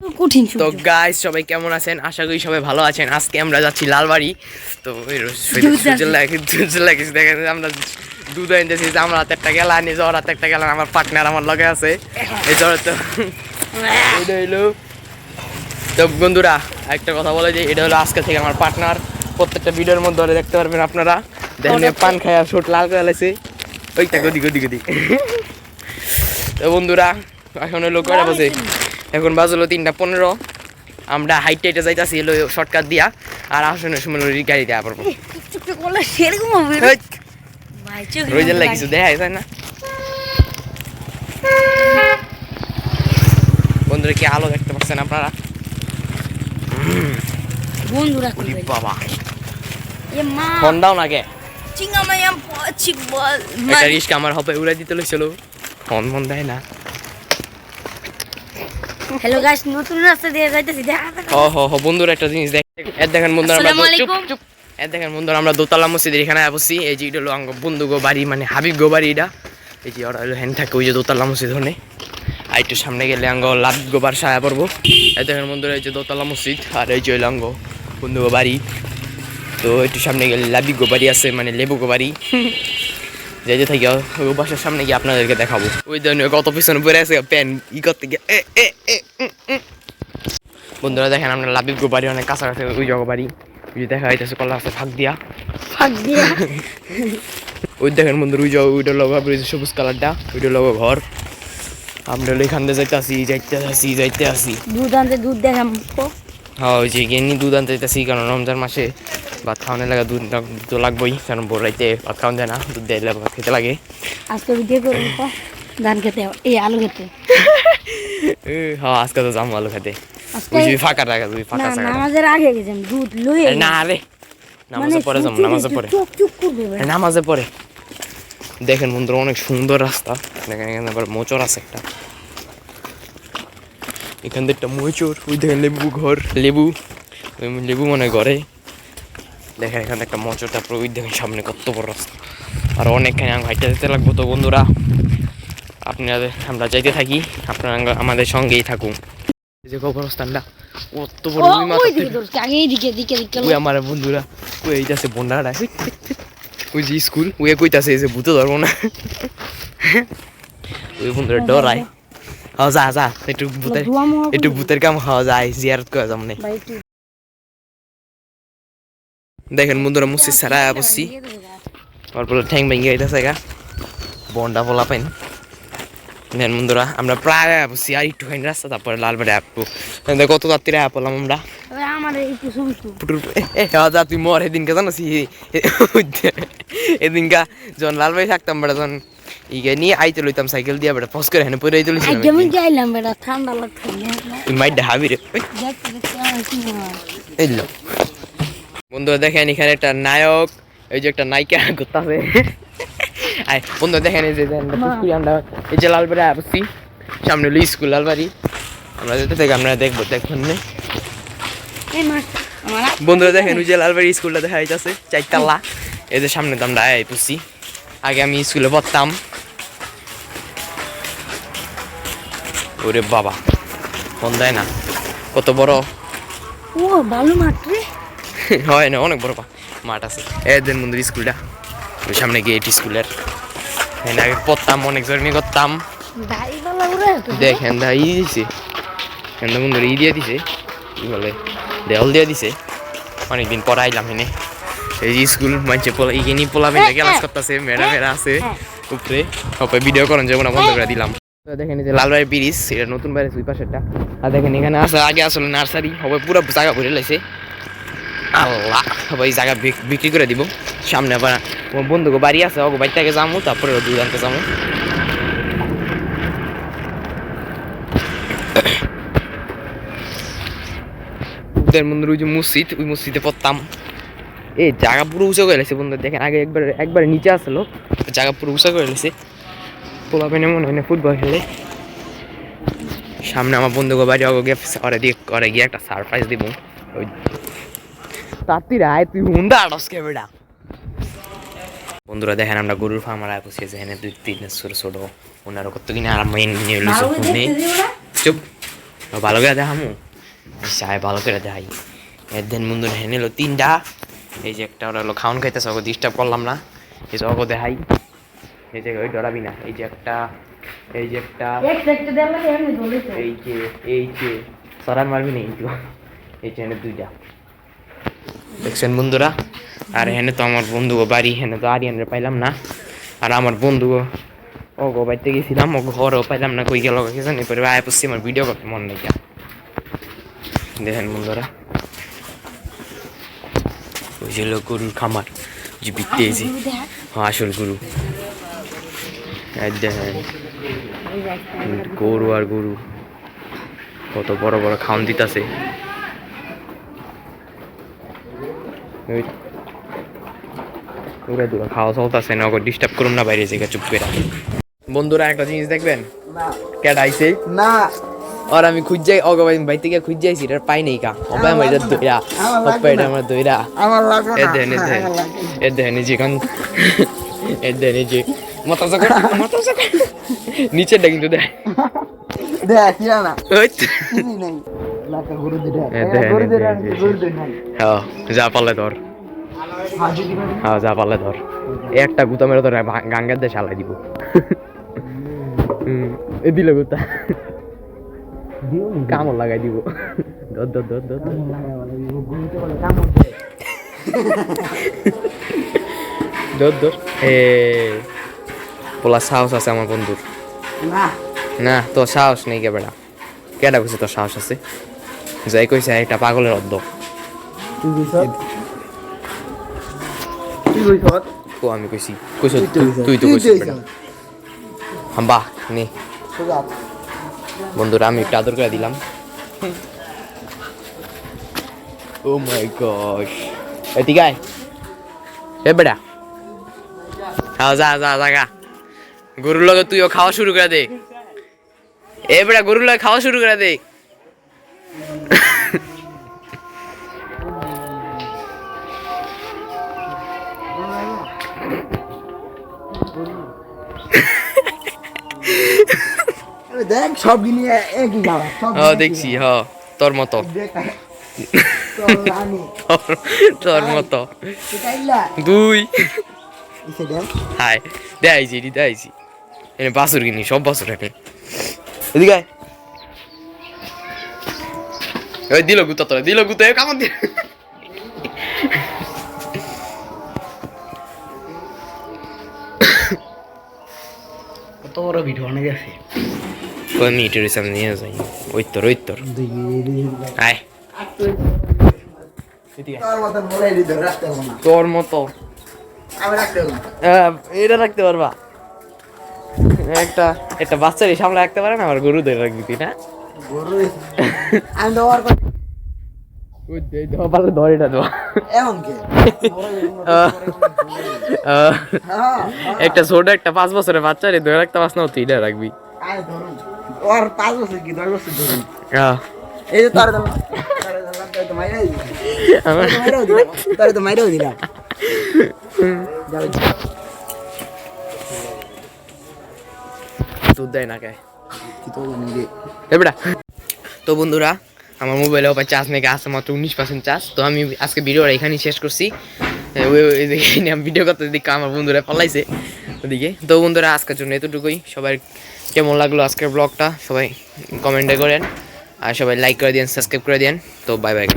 কঠিন তো গাইস সবাই কেমন আছেন? আশা করি সবাই ভালো আছেন। আজকে আমরা যাচ্ছি লালবাড়ি। তো দেখেন আমরা দুধ আনতেছি, আমরা হাতে একটা গেলা নিয়ে যাওয়ার হাতে একটা গেলাম। আমার পার্টনার আমার লগে আছে এই জ্বর। তো এটা হইলো, তো বন্ধুরা একটা কথা বলে যে এটা হলো আজকে থেকে আমার পার্টনার। প্রত্যেকটা ভিডিওর মধ্যে দেখতে পারবেন আপনারা। দেখেন পান খায় আর ছোট লাল করে লাইছে ওইটা গদি গদি গদি। তো বন্ধুরা এখন হলো কয়টা বাজে? এখন বাজলো 3:15। আমরা হাইটে যাইতাছি এলো শর্টকাট দিয়া, আর আসনের সময় গাড়ি দেওয়া পারবো। কিছু দেখা যায় না বন্ধুরা, কি আলো দেখতে পাচ্ছেন আপনারা? বন্ধুরা বাবা ফোন দাও না কে একটা রিস্ক আমার হবে উড়াই দিতে লইছিল, ফোন মন দেয় না। হ্যালো গাইস, নতুন রাস্তা দিয়ে যাইতেছি। বন্ধুরা একটা জিনিস দেখেন বন্ধুরা, দেখেন বন্ধুরা আমরা দোতলা মসজিদের এখানে বসছি। এই যে এটা হলো আঙ্গ বন্ধু গো বাড়ি, মানে হাবিব গো বাড়ি। এটা এই যে ওরা হলো হ্যান্ড থাকে ওই যে দোতলা মসজিদ হনে, আর একটু সামনে গেলে আঙ্গ লাভ গোবার সায়া পড়বো। এই দেখেন বন্ধুরা এই যে দোতলা মসজিদ, আর এই যে হইলো আঙ্গ বন্ধু গো বাড়ি। তো একটু সামনে গেলে লাবি গো বাড়ি আছে, মানে লেবু গো বাড়ি। যাই যে থাকি ওই বাসার সামনে গিয়ে আপনাদেরকে দেখাবো। ওই ধরনের কত পিছনে পড়ে আছে প্যান ই করতে গিয়ে। বন্ধুরা দেখেন আমরা লাবিব গো বাড়ি অনেক কাছাকাছি, ওই জগো বাড়ি দেখা যাইতেছে কলা আছে ফাঁক দিয়া। ওই দেখেন বন্ধুরা ওই জগ ওইটা লগা সবুজ কালারটা, ওইটা লগো ঘর। আমরা এখান দিয়ে যাইতে আসি দুধ আনতে, দুধ দেখাম। হ্যাঁ ওই যে গেনি দুধ আনতে যাইতেছি, কারণ রমজান মাসে ভাত খাওয়ানোর লাগে দুধ তো লাগবেই, কারণ ভোর রাইতে ভাত খাওয়ানো যায় না, দুধ দিলে ভাত খেতে লাগে। আজকে ভিডিও করবো ধান খেতে, এই আলু খেতে। হ্যাঁ আজকে তো যাবো আলু খেতে। ফাঁকা টাকা তুই ফাঁকা নামাজের আগে গেছেন দুধ লয়ে না রে, নামাজে পরে যাবো, নামাজে পরে নামাজে পরে। দেখেন বন্ধুরা অনেক সুন্দর রাস্তা, দেখেন এখানে আবার মোচর আছে একটা, এখান থেকে একটা মোচর। ওই দেখেন লেবু ঘর, লেবু মনে ঘরে। দেখেন এখানে একটা মোচর, তারপর ওই দেখেন সামনে কত বড় রাস্তা, আর অনেকখানি হাইটে যেতে লাগবো। তো বন্ধুরা আপনাদের আমরা যাইতে থাকি, আপনারা আমাদের সঙ্গেই থাকুন। যে কবরস্থানটা কত বড়, ওই আমার বন্ধুরা ওই এইটাছে বন্ডাটা, ওই যে স্কুল ওই কইতাছে যে ভূত ধরবো না, ওই বন্ধুরা ডরায়। হ্যাঁ যা যা একটু ভূতের কাম হওয়া যায়, জিয়ারত করে যাম না। দেখেন বন্ধুরা মুসি সারা বসছি, তারপরে ঠ্যাং ভেঙে যাইতেছে গা বন্ডা বলা পাইন। দেখেন বন্ধুরা আমরা প্রায় বসছি, আর একটুখানি রাস্তা তারপরে লালবাড়ি আসবো। কত রাত্রিরে পড়লাম আমরা। তুই মর এদিনকে জানাস, এদিনকা যখন লালবাড়ি থাকতাম বেড়া, যখন ইগে নিয়ে আইতে লইতাম সাইকেল দিয়ে বেড়া ফস করে হেনে পরে আইতে লইছিলাম। তুই মাইট হাবি রে। বন্ধুরা দেখেন এখানে একটা নায়ক, এই যে একটা নায়িকা করতেছে। বন্ধু দেখেন এই যে আমরা এই যে লালবাড়ি আসছি, সামনে হলো স্কুল লালবাড়ি। আমরা যেতে থেকে আপনারা দেখবো, দেখুন বন্ধুরা দেখেন ওই যে লালবাড়ি স্কুলটা দেখা যাইতেছে 4 তলা। এই যে সামনে তো আমরা পড়ছি, আগে আমি স্কুলে পড়তাম। ওরে বাবা ফোন দেয় না, কত বড় ভালো মাঠ রে। হয় না, অনেক বড় মাঠ আছে। এদের বন্ধুর স্কুলটা ওই সামনে গেট স্কুলের, আগে পড়তাম, অনেক জার্নি করতাম। দেখেন দাই দিছে বন্ধুরা, দিয়ে দিছে কি বলে দেওয়াল দিয়ে দিছে। অনেকদিন পর আইলাম এনে, এই যে স্কুল মানছে এখানে পোলাবেন ক্লাস করতেছে, ম্যাডামেরা আছে উপরে, সবাই ভিডিও করেন যাবো না, বন্ধ করে দিলাম। দেখেন এই যে লালবাড়ি ব্রিজ, এটা নতুন বাইরে ওই পাশেরটা। আর দেখেন এখানে আছে আগে আসলে নার্সারি, সবাই পুরো জায়গা ভরে লাইছে। আল্লাহ সবাই জায়গা বিক্রি করে দিব। সামনে আবার বন্ধুকে বাড়ি আছে, ওকে বাড়ি থেকে যাবো, তারপরে দুধ আনতে যাবো। বন্ধুর ওই যে মসজিদ, ওই মসজিদে পড়তাম। এই জায়গা পুরো উঁচা করে লেছে বন্ধু, দেখেন আগে একবার নিচে আসলো, জায়গা পুরো উঁচা করে লেছে। পোলা পেনে মনে হয় না ফুটবল খেলে। সামনে আমার বন্ধুকে বাড়ি, ওরে গিয়ে একটা সারপ্রাইজ দিব। ওই তাতিরা তুই হুন্ডা আটসকে বেড়া। বন্ধুরা দেখেন আমরা গরুর ফার্মার বসে এখানে 2-3 ছোট ছোট ওনারও কত কিনা, আর মেন চুপ ভালো করে দেখামু চাই ভালো করে দেখাই এর দিন বন্ধু হেনে এলো 3টা এই যে একটা ওরা হলো খাওয়ান খাইতেছে ওকে ডিস্টার্ব করলাম না এই যে ওকে দেখাই এই যে ওই ডরাবি না এই যে একটা এই যে একটা এই যে সরান মারবি না এই যে হেনে 2টা দেখছেন বন্ধুরা আর হেনে তো আমার বন্ধু বাড়ি হেনে তো আরিয়ানরে পাইলাম না আর আমার বন্ধু ও গো বাড়িতে গেছিলাম ও ঘরও পাইলাম না কই গেল কিছু নেই পরে আয় পড়ছি আমার ভিডিও করতে মন নেই দেখেন বন্ধুরা ওই যে গরুর খামার যে বিকতে এসে হ্যাঁ আসল গরু দেখেন গরু আর গরু কত বড় বড় খাওয়ান দিতেছে খাওয়া চলতেছে না ওকে ডিস্টার্ব করুন না বাইরে থেকে চুপ করে বন্ধুরা একটা জিনিস দেখবেন ক্যাট আইছে না আর আমি খুঁজে অগ ভাই থেকে খুঁজে আইছি এটা পাই নাই কা অবাই আমার এটা দইরা অবাই এটা আমার দইরা আমার লাগবে না এ দেন যে কান এ দেন যে মাথা জায়গা নিচেটা কিন্তু দেখ দেখ কি না ওই চিনি নাই লাকা গরু দিরা এ দেন গরু দিরা গরু দিরা হ্যাঁ যা পারলে ধর হ্যাঁ যা পারলে ধর একটা গুতা মেরে ধর গাঙ্গার দিয়ে শালাই দিব এ দিল গুতা কামড় লাগাই দিব ধর ধর ধর ধর ধর ধর এ পোলা সাহস আছে আমার বন্ধুর না না তোর সাহস নেই কে বেড়া কেডা কইছে তোর সাহস আছে যাই কইছে একটা পাগলের অর্ধ তুই কইছ ও আমি কইছি কইছ তুই তো কইছিস বেটা হাম্বা নে সোজা বন্ধুরা আমি একটু আদর করে দিলাম ও মাই গশ এদিকে আয় এ বেটা খাও যা যা জাগা গরুর লগে তুইও খাওয়া শুরু করে দে এ বেটা গরুর লগে খাওয়া শুরু করে দে দেখ সব নিয়ে একই গাওয়া সব দেখছি হ তোর মতো তোর মতো দুই হাই দেখাইছি এনে বাছুর কিনি সব বাছুর এনে এদিকে আয়। ওই দিল গুতা তোরা দিল গুতা কামড় দিয়ে কত বড় ভিডিও অনেক আছে ওই মিটের সামনে নিয়ে যাই ওই তোর আয় তোর মতো এটা রাখতে পারবা একটা বাচ্চারই সামনে রাখতে পারে না আমার গরু ধরে রাখবি না ধর এটা দেওয়া একটা ছোট একটা 5 বছরের বাচ্চা রে ধরে রাখতে পারছ না তুই এটা রাখবি ওর 5 বছর কি 10 বছর ধরে এই যে তার তো মাইরাও দিলা দুধ দেয় না খায় তো বন্ধুরা আমার মোবাইলে ওপর চার্জ নাকি আছে মাত্র 19% চার্জ তো আমি আজকে ভিডিওটা এখানেই শেষ করছি আমি ভিডিও করতে দিকে আমার বন্ধুরা পালাইছে ওদিকে তো বন্ধুরা আজকের জন্য এতটুকুই সবাই কেমন লাগলো আজকের ব্লগটা সবাই কমেন্টে করেন আর সবাই লাইক করে দিন সাবস্ক্রাইব করে দিন তো বাই বাই।